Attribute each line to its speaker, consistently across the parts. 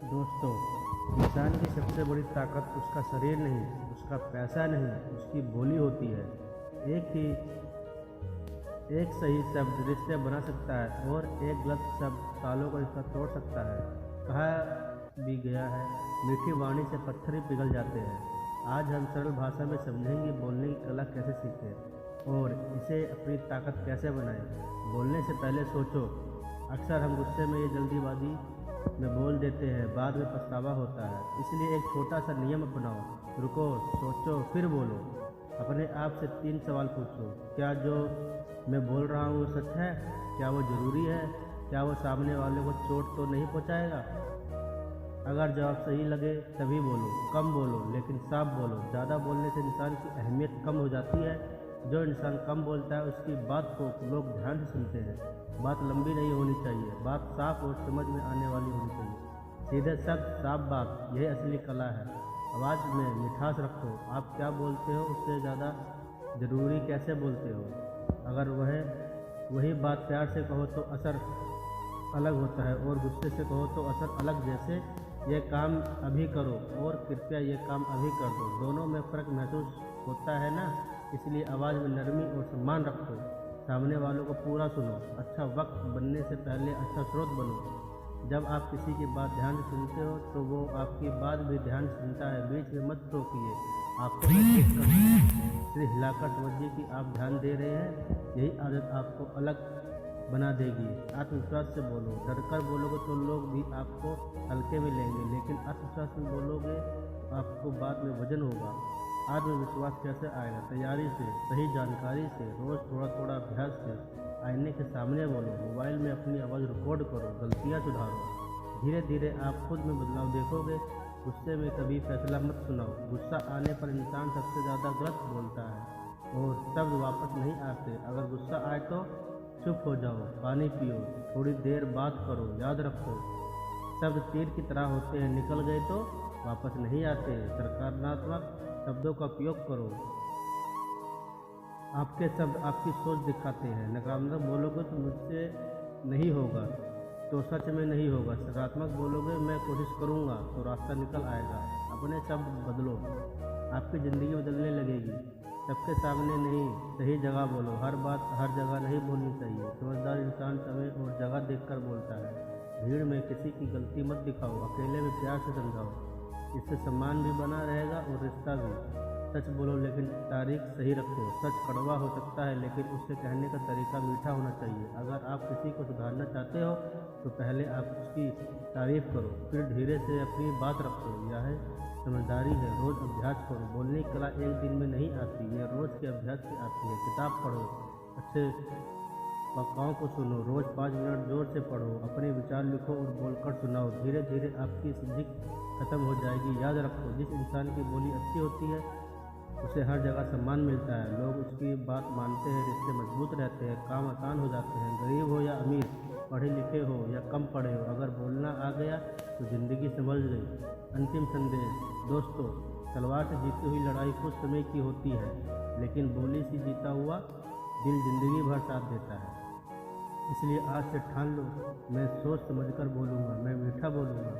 Speaker 1: दोस्तों, इंसान की सबसे बड़ी ताकत उसका शरीर नहीं, उसका पैसा नहीं, उसकी बोली होती है। एक सही शब्द रिश्ते बना सकता है और एक गलत शब्द सालों का रिश्ता तोड़ सकता है। कहा भी गया है, मीठी वाणी से पत्थर ही पिघल जाते हैं। आज हम सरल भाषा में समझेंगे बोलने की कला कैसे सीखें और इसे अपनी ताकत कैसे बनाएं। बोलने से पहले सोचो। अक्सर हम गुस्से में ये जल्दीबाजी में बोल देते हैं, बाद में पछतावा होता है। इसलिए एक छोटा सा नियम अपनाओ, रुको, सोचो, फिर बोलो। अपने आप से 3 सवाल पूछो। क्या जो मैं बोल रहा हूँ वो सच है? क्या वो ज़रूरी है? क्या वो सामने वाले को चोट तो नहीं पहुँचाएगा? अगर जवाब सही लगे तभी बोलो। कम बोलो लेकिन साफ बोलो। ज़्यादा बोलने से इंसान की अहमियत कम हो जाती है। जो इंसान कम बोलता है उसकी बात को लोग ध्यान से सुनते हैं। बात लंबी नहीं होनी चाहिए, बात साफ और समझ में आने वाली होनी चाहिए। सीधे शब्द, साफ बात, यही असली कला है। आवाज़ में मिठास रखो। आप क्या बोलते हो उससे ज़्यादा ज़रूरी कैसे बोलते हो। अगर वही बात प्यार से कहो तो असर अलग होता है और गुस्से से कहो तो असर अलग। जैसे ये काम अभी करो और कृपया ये काम अभी कर दो, दोनों में फ़र्क महसूस होता है ना। इसलिए आवाज़ में नरमी और सम्मान रखो। सामने वालों को पूरा सुनो। अच्छा वक्त बनने से पहले अच्छा स्रोत बनो। जब आप किसी की बात ध्यान से सुनते हो तो वो आपकी बात भी ध्यान से सुनता है। बीच में मत टोकिए, आंखों में देख कर सिर हिलाकर समझिए कि आप ध्यान दे रहे हैं। यही आदत आपको अलग बना देगी। आत्मविश्वास से बोलो। डरकर बोलोगे तो लोग भी आपको हल्के में लेंगे, लेकिन आत्मविश्वास में बोलोगे तो आपको बात में वजन होगा। आत्मविश्वास कैसे आएगा? तैयारी से, सही जानकारी से, रोज़ थोड़ा थोड़ा अभ्यास से। आईने के सामने बोलो, मोबाइल में अपनी आवाज़ रिकॉर्ड करो, गलतियाँ सुधारो। धीरे धीरे आप खुद में बदलाव देखोगे। गुस्से में कभी फैसला मत सुनाओ। गुस्सा आने पर इंसान सबसे ज़्यादा गलत बोलता है और शब्द वापस नहीं आते। अगर गुस्सा आए तो चुप हो जाओ, पानी पियो, थोड़ी देर बात करो। याद रखो, शब्द तीर की तरह होते हैं, निकल गए तो वापस नहीं आते। सकारात्मक शब्दों का उपयोग करो। आपके शब्द आपकी सोच दिखाते हैं। नकारात्मक बोलोगे तो मुझसे नहीं होगा तो सच में नहीं होगा। सकारात्मक बोलोगे मैं कोशिश करूँगा तो रास्ता निकल आएगा। अपने शब्द बदलो, आपकी ज़िंदगी बदलने लगेगी। सबके सामने नहीं, सही जगह बोलो। हर बात हर जगह नहीं बोलनी चाहिए। समझदार इंसान समय और जगह देखकर बोलता है। भीड़ में किसी की गलती मत दिखाओ, अकेले में प्यार से समझाओ। इससे सम्मान भी बना रहेगा और रिश्ता भी। सच बोलो लेकिन तारीख सही रखो। सच कड़वा हो सकता है लेकिन उससे कहने का तरीका मीठा होना चाहिए। अगर आप किसी को सुधारना चाहते हो तो पहले आप उसकी तारीफ करो, फिर धीरे से अपनी बात रखो। यह समझदारी है। रोज़ अभ्यास करो। बोलने की कला एक दिन में नहीं आती, यह रोज़ के अभ्यास से आती है। किताब पढ़ो, अच्छे वक्ताओं को सुनो, रोज़ 5 मिनट जोर से पढ़ो, अपने विचार लिखो और बोलकर सुनाओ। धीरे धीरे आपकी झिझक खत्म हो जाएगी। याद रखो, जिस इंसान की बोली अच्छी होती है उसे हर जगह सम्मान मिलता है। लोग उसकी बात मानते हैं, रिश्ते मजबूत रहते हैं, काम आसान हो जाते हैं। गरीब हो या अमीर, पढ़े लिखे हो या कम पढ़े हो, अगर बोलना आ गया तो ज़िंदगी समझ गई। अंतिम संदेश दोस्तों, तलवार से जीती हुई लड़ाई कुछ समय की होती है, लेकिन बोली से जीता हुआ दिल जिंदगी भर साथ देता है। इसलिए आज से ठान लो, मैं सोच समझकर बोलूँगा, मैं मीठा बोलूँगा,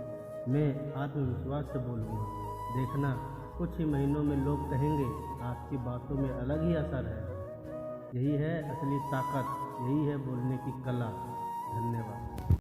Speaker 1: मैं आत्मविश्वास से बोलूँगा। देखना, कुछ ही महीनों में लोग कहेंगे आपकी बातों में अलग ही असर है। यही है असली ताकत, यही है बोलने की कला। धन्यवाद।